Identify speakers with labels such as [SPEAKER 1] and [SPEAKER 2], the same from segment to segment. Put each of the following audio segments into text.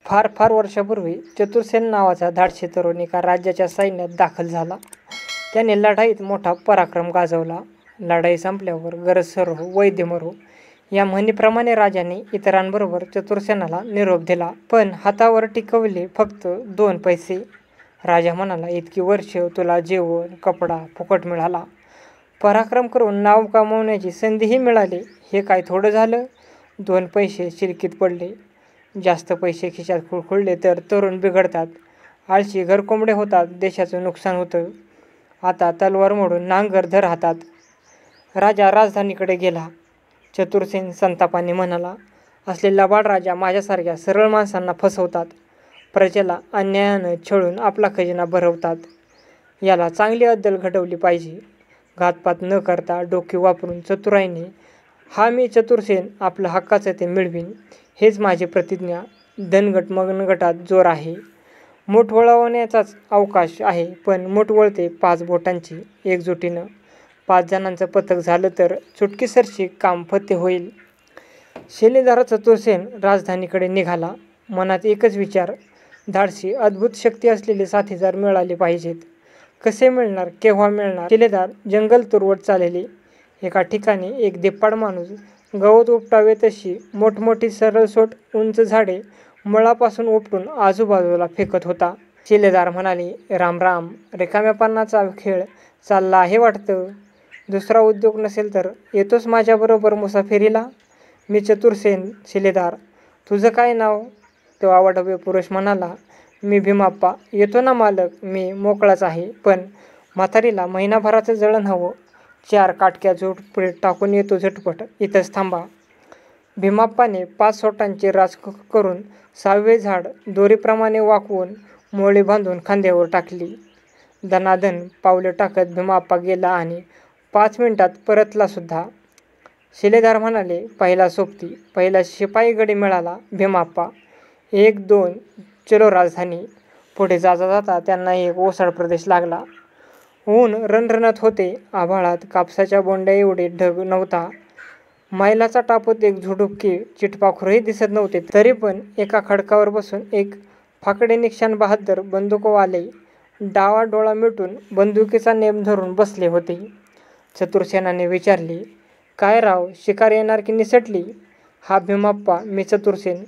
[SPEAKER 1] फार फार वर्षापूर्वी चतुरसेन नावाचा धाडसी तरुण एका राज्याच्या सैन्यात दाखल झाला. त्याने लढाईत मोठा पराक्रम गाजवला. लढाई संपल्यावर गरज सरो वैद्य मरो या म्हणीप्रमाणे राजाने इतरांबरोबर चतुरसेनाला निरोप दिला. पण हातावर टिकवले फक्त 2 पैसे. राजा म्हणाला, इतकी वर्ष तुला जेवण कपडा फुकट मिळाला, पराक्रम करून नाव कमावण्याची संधीही मिळाली, हे काय थोडं झालं? 2 पैसे शिलकीत पडले. जास्त पैसे खिशात खुळखुळले तर तरुण बिघडतात, आळशी घरकोंबडे होतात, देशाचं नुकसान होतं. आता तलवार मोडून नांगर धर हातात. राजा राजधानीकडे गेला. चतुरसेन संतापाने म्हणाला, असले लबाड राजा माझ्यासारख्या सरळ माणसांना फसवतात, प्रजेला अन्यायानं छळून आपला खजिना भरवतात. याला चांगली अद्दल घडवली पाहिजे. घातपात न करता डोके वापरून चतुराईने हा मी चतुरसेन आपलं हक्काचं ते मिळवीन, हेच माझी प्रतिज्ञा. धनगट मनगटात जोर आहे, मूठ वळवण्याचाच अवकाश आहे, पण मूठ वळते 5 बोटांची एकजुटीनं. 5 जणांचं पथक झालं तर चुटकीसरशी काम फत्ते होईल. शिलेदार चतुरसेन राजधानीकडे निघाला. मनात एकच विचार, धाडसी अद्भुत शक्ती असलेले साथीदार मिळाले पाहिजेत. कसे मिळणार, केव्हा मिळणार? शिलेदार जंगल तुरवत चालले. एका ठिकाणी एक धिप्पाड माणूस गवत उपटावे तशी मोठमोठी सरळसोट उंच झाडे मुळापासून उपटून आजूबाजूला फेकत होता. शिलेदार म्हणाले, राम राम, रिकाम्या पानाचा खेळ चालला आहे वाटतं. दुसरा उद्योग नसेल तर येतोस माझ्याबरोबर मुसाफिरीला? मी चतुरसेन शिलेदार. तुझं काय नाव? तो अवाढव्य पुरुष म्हणाला, मी भीमाप्पा. येतो ना मालक, मी मोकळाच आहे, पण म्हातारीला महिनाभराचं जळण हवं. 4 काटक्या झोपडीत टाकून येतो झटपट, इथंच थांबा. भीमाप्पाने 5 सोटांची रास करून 6वे झाड दोरीप्रमाणे वाकवून मोळी बांधून खांद्यावर टाकली. दणादण पावले टाकत भीमाप्पा गेला आणि 5 मिनिटात परतला सुद्धा. शिलेदार म्हणाले, पहिला सोबती, पहिला शिपाई गडी मिळाला भीमाप्पा. 1 2 चलो राजधानी. पुढे जाता जाता त्यांना एक ओसाड प्रदेश लागला. ऊन रणरणत होते. आभाळात कापसाच्या बोंड्या एवढे ढग नव्हता. मैलाचा टापत एक झुडुपके चिटपाखरूही दिसत नव्हते. तरी पण एका खडकावर बसून एक फाकडे निशाण बहाद्दर बंदूकवाले डावा डोळा मिटून बंदुकीचा नेम धरून बसले होते. चतुरसेनाने विचारले, काय राव, शिकार येणार की निसटली? हा भीमाप्पा, मी चतुरसेन.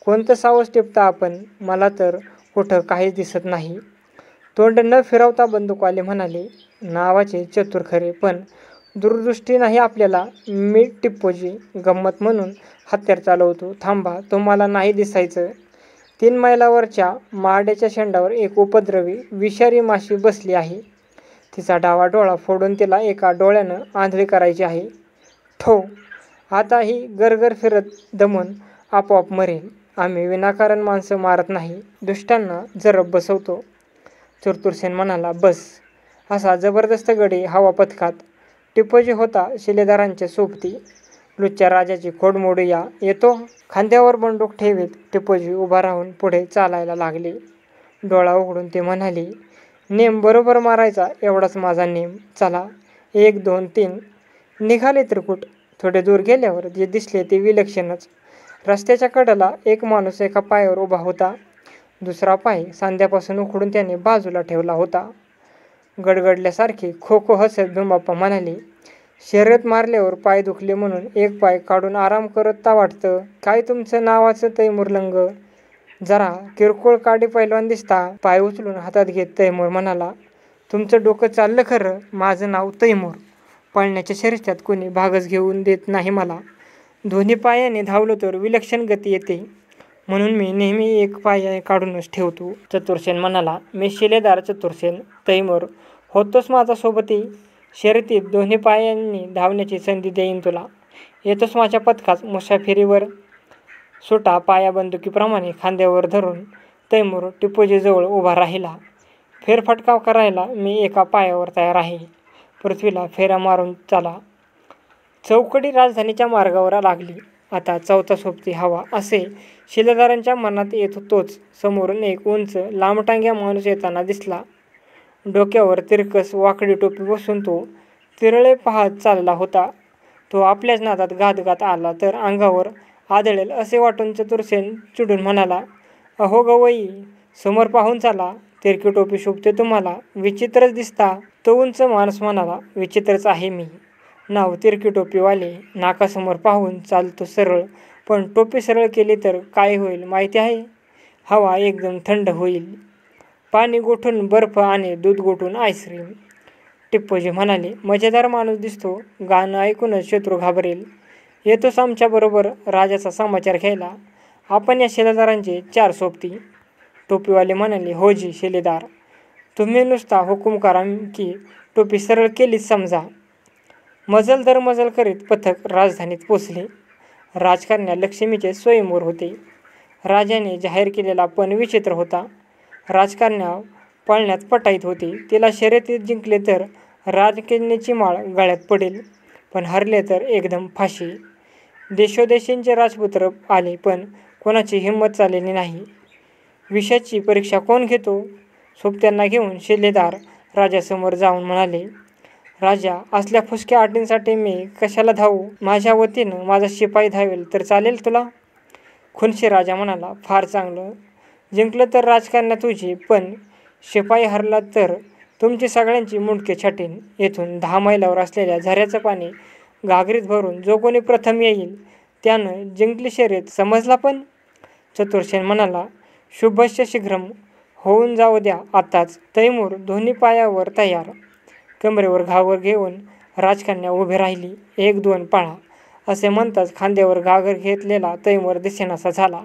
[SPEAKER 1] कोणतं सावज टिपता आपण? मला तर कुठं काहीच दिसत नाही. तोंड न फिरवता बंदूकवाले म्हणाले, नावाचे चतुर खरे, पण दूरदृष्टी नाही आपल्याला. मी टिप्पोजी, गंमत म्हणून हत्यार चालवतो. थांबा, तुम्हाला नाही दिसायचं? 3 मैलावरच्या माड्याच्या शेंडावर एक उपद्रवी विषारी माशी बसली आहे. तिचा डावा डोळा फोडून तिला एका डोळ्यानं आंधळी करायची आहे. ठो, आता ही गरगर फिरत दमून आपोआप मरेल. आम्ही विनाकारण माणसं मारत नाही, दुष्टांना जरब बसवतो. चतुरसेन म्हणाला, बस. असा जबरदस्त गडी हवा पथकात. टिप्पोजी होता शिलेदारांच्या सोबती. लुच्च्या राजाची खोड मोडूया. येतो? खांद्यावर बंदूक ठेवीत टिप्पोजी उभा राहून पुढे चालायला लागले. डोळा उघडून ते म्हणाले, नेम बरोबर मारायचा, एवढाच माझा नेम. चला, 1 2 3. निघाले त्रिकूट. थोडे दूर गेल्यावर जे दिसले ते विलक्षणच. रस्त्याच्या कडेला एक माणूस एका पायावर उभा होता. दुसरा पाय सांध्यापासून उखडून त्याने बाजूला ठेवला होता. गडगडल्यासारखे खो खो हसत भीमाप्पा म्हणाले, शर्यत मारल्यावर पाय दुखले म्हणून एक पाय काढून आराम करता वाटतं. काय तुमचं नावाचं तैमूर लंग? जरा किरकोळ काडी पैलवान दिसता. पाय उचलून हातात घेत तैमूर म्हणाला, तुमचं डोकं चाललं खरं. माझं नाव तैमूर. पळण्याच्या शर्यतीत कोणी भागच घेऊन देत नाही मला. दोन्ही पायाने धावलो तर विलक्षण गती येते, म्हणून मी नेहमी एक पाय काढूनच ठेवतो. चतुरसेन म्हणाला, मी शिलेदार चतुरसेन. तैमूर, होतोस माझा सोबती. शर्यतीत दोन्ही पायांनी धावण्याची संधी देईन तुला. येतोस माझ्या पथकात मुसाफिरीवर? सुटा पाया बंदुकीप्रमाणे खांद्यावर धरून तैमूर टिप्पोजीजवळ उभा राहिला. फेरफटका करायला मी एका पायावर तयार आहे. पृथ्वीला फेऱ्या मारून चला. चौकडी राजधानीच्या मार्गावर लागली. आता 4था सोबती हवा, असे शिलेदारांच्या मनात येत होतोच समोरून एक उंच लांबटांग्या माणूस येताना दिसला. डोक्यावर तिरकस वाकडी टोपी बसून तो तिरळे पाहत चालला होता. तो आपल्याच नादात घात आला तर अंगावर आदळेल असे वाटून चतुरसेन चिडून म्हणाला, अहो गवई, समोर पाहून चाला, तिरकी टोपी शोभते तुम्हाला, विचित्रच दिसता. तो उंच माणूस म्हणाला, विचित्रच आहे मी. नाव तिरकी टोपीवाले. नाकासमोर पाहून चालतो सरळ, पण टोपी सरळ केली तर काय होईल माहिती आहे? हवा एकदम थंड होईल. पाणी गोठून बर्फ आणि दूध गोठून आईस्क्रीम. टिप्पोजी म्हणाले, मजेदार माणूस दिसतो. गाणं ऐकूनच शत्रू घाबरेल. येतोस आमच्याबरोबर राजाचा समाचार घ्यायला? आपण या शिलेदारांचे 4 सोबती. टोपीवाले म्हणाले, हो जी शिलेदार, तुम्ही नुसता हुकूम करा की टोपी सरळ केलीच समजा. मजल दर मजल करीत पथक राजधानीत पोचले. राजकन्या लक्ष्मीचे स्वयंवर होते. राजाने जाहीर केलेला पण विचित्र होता. राजकन्या पळण्यात पटाईत होती. तिला शर्यतीत जिंकले तर राजकन्येची माळ गळ्यात पडेल, पण हरले तर एकदम फाशी. देशोदेशींचे राजपुत्र आले, पण कोणाची हिंमत चाललेली नाही. विषयाची परीक्षा कोण घेतो? सोबत्यांना घेऊन शिलेदार राजासमोर जाऊन म्हणाले, राजा, असल्या फुसक्या अटींसाठी मी कशाला धावू? माझ्या वतीनं माझा शिपाई धावेल तर चालेल तुला? खुनशी राजा म्हणाला, फार चांगलं. जिंकलं तर राजकन्या तुझी, पण शिपाई हरला तर तुमची सगळ्यांची मुंडके छाटीन. येथून 10 मैलावर असलेल्या झऱ्याचं पाणी घागरीत भरून जो कोणी प्रथम येईल त्यानं जिंकली शर्यत, समजला? पण चतुरसेन म्हणाला, शुभस्य शीघ्रम, होऊन जाऊ द्या आताच. तैमूर दोन्ही पायावर तयार. कमरेवर घागर घेऊन राजकन्या उभी राहिली. 1-2 पळा असे म्हणताच खांद्यावर घागर घेतलेला तैमूर दिसेनासा झाला.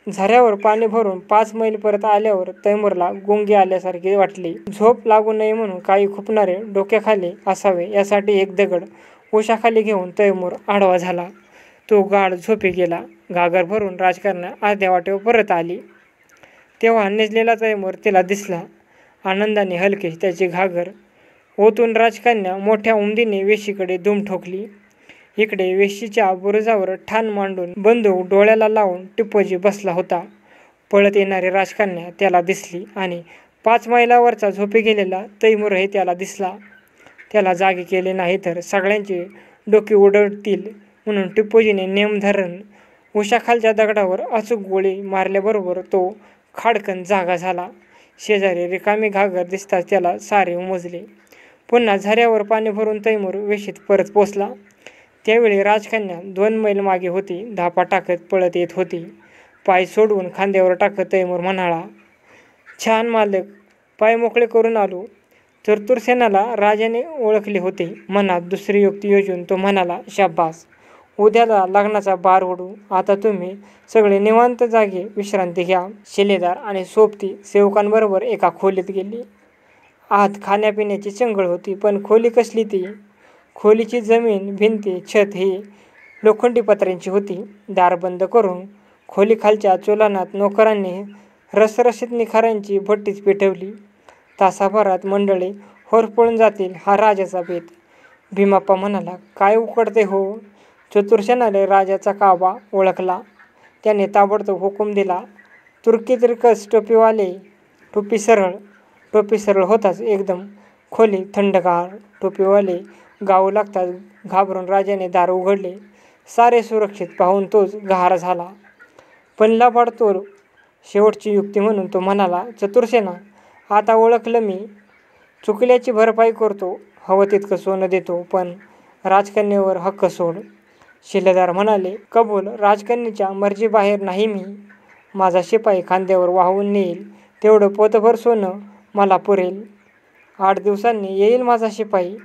[SPEAKER 1] झऱ्यावर पाणी भरून 5 मैल परत आल्यावर तैमूरला गुंगी आल्यासारखे वाटले. झोप लागू नये म्हणून काही खुपणारे डोक्याखाली असावे यासाठी एक दगड उशाखाली घेऊन तैमूर आडवा झाला. तो गाढ झोपी गेला. घागर भरून राजकन्या अर्ध्या वाटेवर परत आली. तेव्हा निजलेला तैमूर तिला दिसला. आनंदाने हलके त्याची घागर ओतून राजकन्या मोठ्या उमदीने वेशीकडे दुम ठोकली. इकडे वेशीच्या बुरुजावर ठाण मांडून बंदूक डोळ्याला लावून टिप्पोजी बसला होता. पळत येणारी राजकन्या त्याला दिसली आणि 5 मैलावरचा झोपी गेलेला तैमूरही त्याला दिसला. त्याला जागे केले नाही तर सगळ्यांची डोकी उडतील म्हणून टिप्पोजीने नेम धरून उशाखालच्या दगडावर अचूक गोळी मारल्याबरोबर तो खाडकन जागा झाला. शेजारी रिकामी घागर दिसताच त्याला सारे उमजले. पुन्हा झऱ्यावर पाणी भरून तैमूर वेशीत परत पोचला. त्यावेळी राजकन्या 2 मैल मागे होती. धापा टाकत पळत येत होती. पाय सोडवून खांद्यावर टाकत तैमूर म्हणाला, छान मालक, पाय मोकळे करून आलो. चतुरसेनाला राजाने ओळखले होते. मनात दुसरी युक्ती योजून तो म्हणाला, शाब्बास, उद्याला लग्नाचा बार ओढू. आता तुम्ही सगळे निवांत जागे विश्रांती घ्या. शिलेदार आणि सोबती सेवकांबरोबर एका खोलीत गेली. आत खाण्यापिण्याची चंगळ होती, पण खोली कसली ती? खोलीची जमीन, भिंती, छत ही लोखंडी पत्र्यांची होती. दार बंद करून खोलीखालच्या चुलानात नोकरांनी रसरशीत निखाऱ्यांची भट्टीच पेटवली. तासाभरात मंडळी होरपळून जातील हा राजाचा बेत. भीमाप्पा म्हणाला, काय उकडते हो? चतुरसेनाने राजाचा काबा ओळखला. त्याने ताबडतोब हुकूम दिला, तुर्की तिरकस टोपीवाले, टोपी सरळ. टोपी सरळ होताच एकदम खोली थंडगार. टोपीवाले गाऊ लागताच घाबरून राजाने दार उघडले. सारे सुरक्षित पाहून तोच गहार झाला. पण लबाडतोर शेवटची युक्ती म्हणून तो म्हणाला, चतुरसेना, आता ओळखलं मी. चुकल्याची भरपाई करतो. हवं तितकं सोनं देतो, पण राजकन्येवर हक्क सोड. शिलेदार म्हणाले, कबूल. राजकन्येच्या मर्जीबाहेर नाही मी. माझा शिपाई खांद्यावर वाहून नेईल तेवढं पोतभर सोनं मला पुरेल. 8 दिवसांनी येईल माझा शिपाई.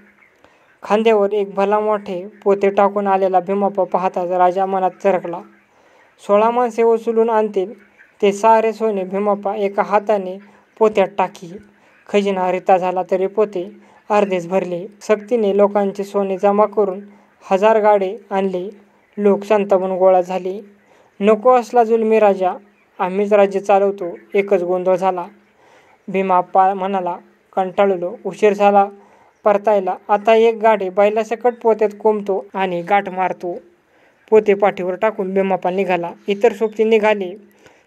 [SPEAKER 1] खांद्यावर एक भला मोठे पोते टाकून आलेला भीमाप्पा पाहताच राजा मनात चरकला. 16 माणसे उचलून आणतील ते सारे सोने भीमाप्पा एका हाताने पोत्यात टाकी. खजिना रिता झाला तरी पोते अर्धेच भरले. सक्तीने लोकांचे सोने जमा करून 1000 गाडे आणले. लोक संतापून गोळा झाले. नको असला जुलमी राजा, आम्हीच राज्य चालवतो. एकच गोंधळ झाला. भीमाप्पा म्हणाला, कंटाळलो, उशीर झाला परतायला. आता एक गाडे बैलासकट पोत्यात कोंबतो आणि गाठ मारतो. पोते पाठीवर टाकून भीमाप्पा निघाला. इतर सोबती निघाले.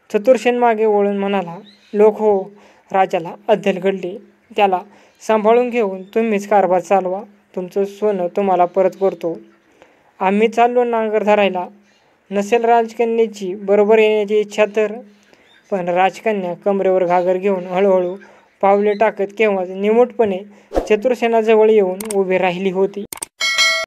[SPEAKER 1] चतुरसेन मागे वळून म्हणाला, लोक हो. राजाला अद्दल घडली. त्याला सांभाळून घेऊन तुम्हीच कारभार चालवा. तुमचं सोनं तुम्हाला परत करतो. आम्ही चाललो नांगर धरायला. नसेल राजकन्येची बरोबर येण्याची इच्छा तर? पण राजकन्या कमरेवर घागर घेऊन हळूहळू पावले टाकत केव्हाच निमूटपणे चतुरसेनाजवळ येऊन उभी राहिली होती.